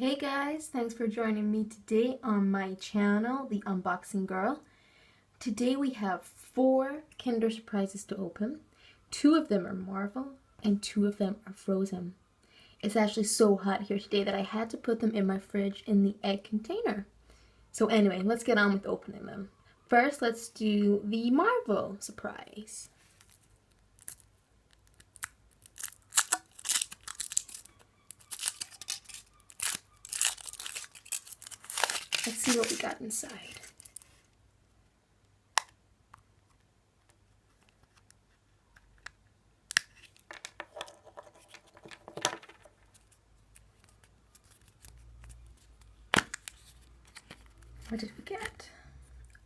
Hey guys, thanks for joining me today on my channel, The Unboxing Girl. Today we have 4 Kinder Surprises to open. 2 of them are Marvel and 2 of them are Frozen. It's actually so hot here today that I had to put them in my fridge in the egg container. So anyway, let's get on with opening them. First, let's do the Marvel surprise. Let's see what we got inside. What did we get?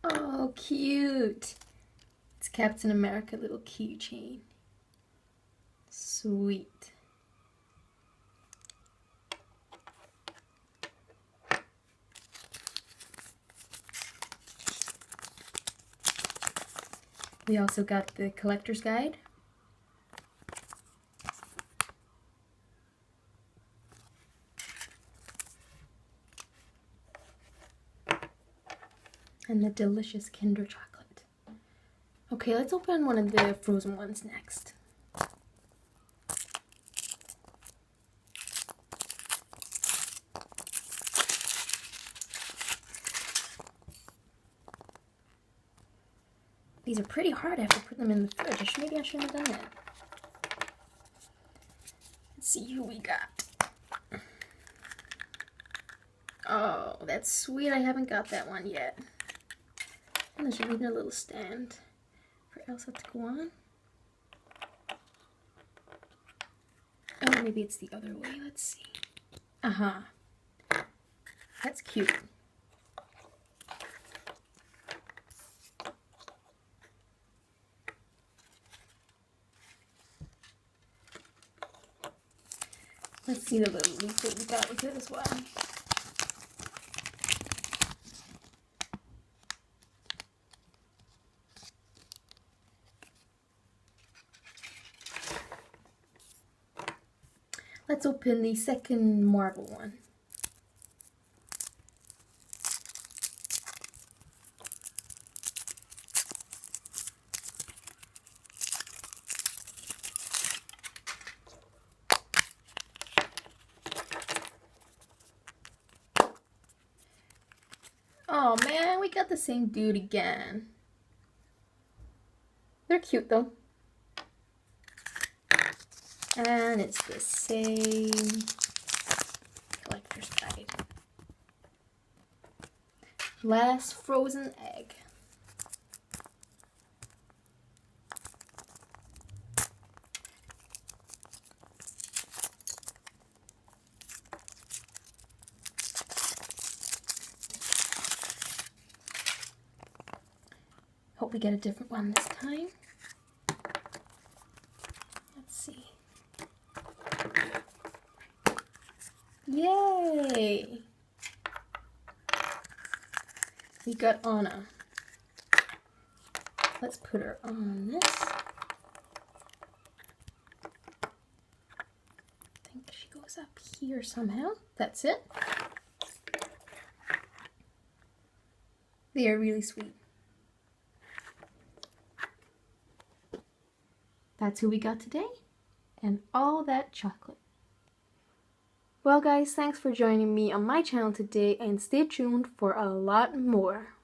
Oh, cute! It's Captain America little keychain. Sweet. We also got the collector's guide. And the delicious Kinder chocolate. Okay, let's open one of the frozen ones next. These are pretty hard. I have to put them in the fridge. Maybe I shouldn't have done that. Let's see who we got. Oh, that's sweet. I haven't got that one yet. And there's even a little stand for Elsa to go on. Oh, maybe it's the other way. Let's see. That's cute. Let's see the little leaflet we got with it as well. Let's open the second Marvel one. Oh man, we got the same dude again. They're cute though. And it's the same collector's guide. Last frozen egg. Hope we get a different one this time. Let's see. Yay! We got Anna. Let's put her on this. I think she goes up here somehow. That's it. They are really sweet. That's who we got today, and all that chocolate. Well guys, thanks for joining me on my channel today, and stay tuned for a lot more.